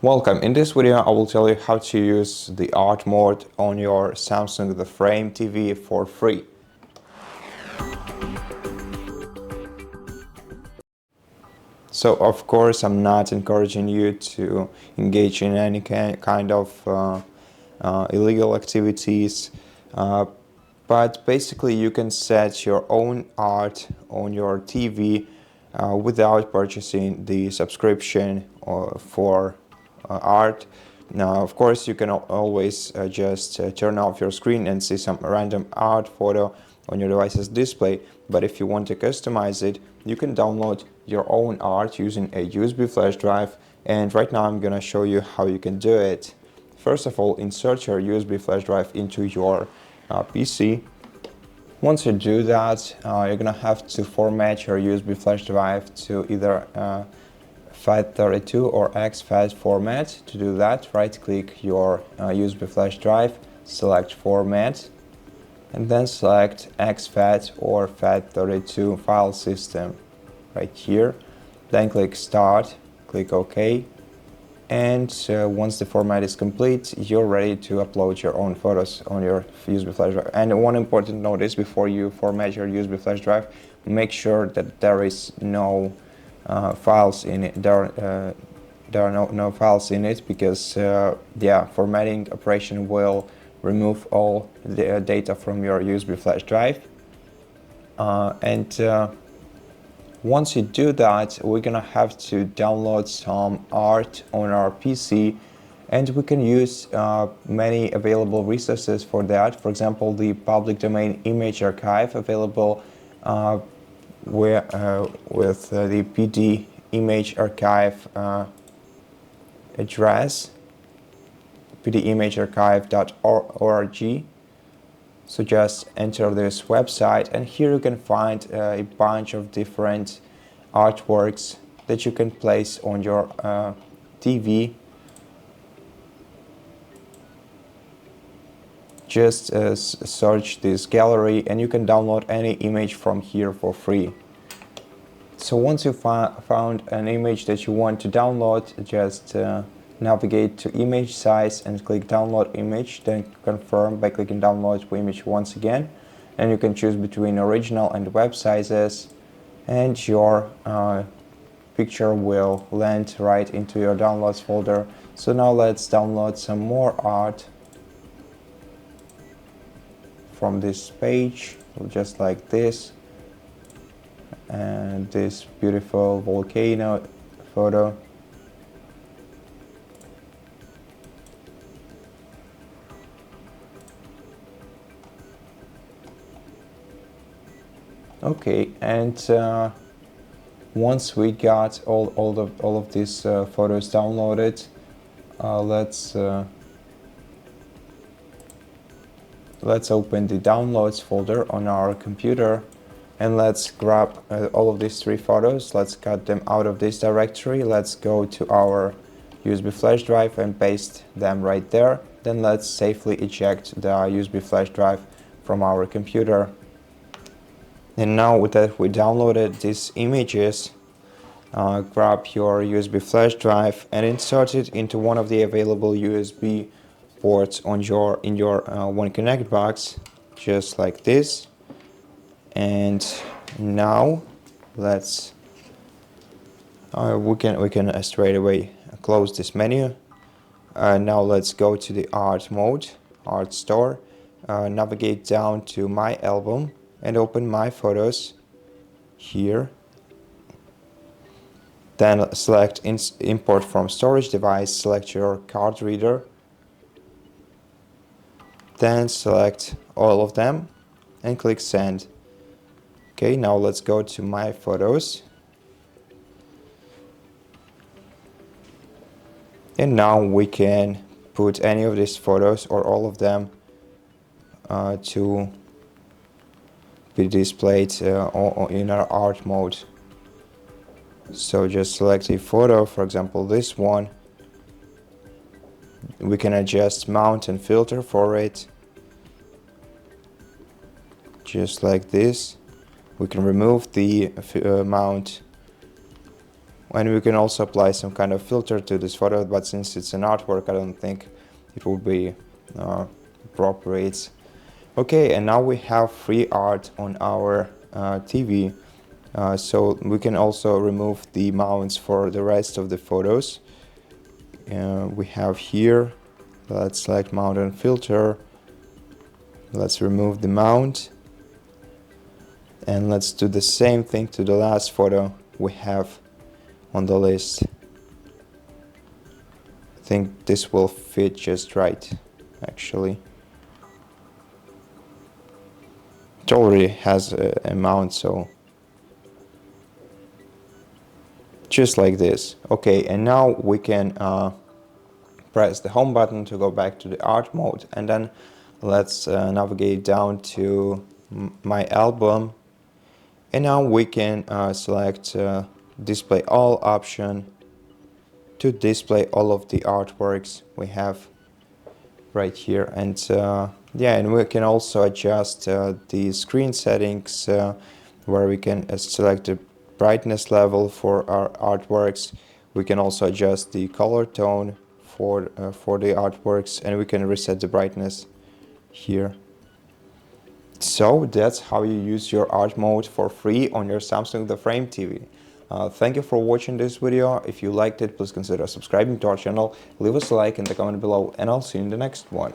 Welcome. In this video I will tell you how to use the art mode on your Samsung The Frame TV for free. So of course I'm not encouraging you to engage in any kind of illegal activities, but basically you can set your own art on your TV without purchasing the subscription for art. Now, of course, you can always just turn off your screen and see some random art photo on your device's display, but if you want to customize it, you can download your own art using a USB flash drive, and right now I'm gonna show you how you can do it. First of all, insert your USB flash drive into your PC. Once you do that, you're gonna have to format your USB flash drive to either FAT32 or exFAT format. To do that, right-click your USB flash drive, select Format, and then select exFAT or FAT32 file system right here. Then click Start, click OK, and once the format is complete, you're ready to upload your own photos on your USB flash drive. And one important note is, before you format your USB flash drive, make sure that there is no files in it. There are no files in it, because formatting operation will remove all the data from your USB flash drive. Once you do that, we're gonna have to download some art on our PC, and we can use many available resources for that. For example, the public domain image archive available with the PD image archive address, pdimagearchive.org. So just enter this website, and here you can find a bunch of different artworks that you can place on your TV. Just search this gallery and you can download any image from here for free. So once you found an image that you want to download, just navigate to image size and click download image, then confirm by clicking download image once again, and you can choose between original and web sizes, and your picture will land right into your downloads folder. So now let's download some more art from this page, just like this, and this beautiful volcano photo. Okay, and once we got all of these photos downloaded, let's open the downloads folder on our computer, and let's grab all of these 3 photos. Let's cut them out of this directory. Let's go to our USB flash drive and paste them right there. Then let's safely eject the USB flash drive from our computer. And now that we downloaded these images, grab your USB flash drive and insert it into one of the available USB ports in your One Connect box, just like this. And now let's we can straight away close this menu. Now let's go to the art mode, art store, navigate down to my album and open my photos here. Then select import from storage device, select your card reader, then select all of them and click send. Okay, now let's go to my photos, and now we can put any of these photos or all of them to be displayed in our art mode. So just select a photo, for example this one. We can adjust mount and filter for it, just like this. We can remove the mount And we can also apply some kind of filter to this photo, but since it's an artwork, I don't think it will be appropriate. Okay, and now we have free art on our TV. So we can also remove the mounts for the rest of the photos. We have here, let's select mount and filter. Let's remove the mount. And let's do the same thing to the last photo we have on the list. I think this will fit just right, actually. It already has a mount, so just like this. Okay, and now we can press the home button to go back to the art mode, and then let's navigate down to my album, and now we can select display all option to display all of the artworks we have right here. And yeah, and we can also adjust the screen settings where we can select the brightness level for our artworks. We can also adjust the color tone for the artworks, and we can reset the brightness here. So that's how you use your art mode for free on your Samsung The Frame TV. Thank you for watching this video. If you liked it, please consider subscribing to our channel, leave us a like in the comment below, and I'll see you in the next one.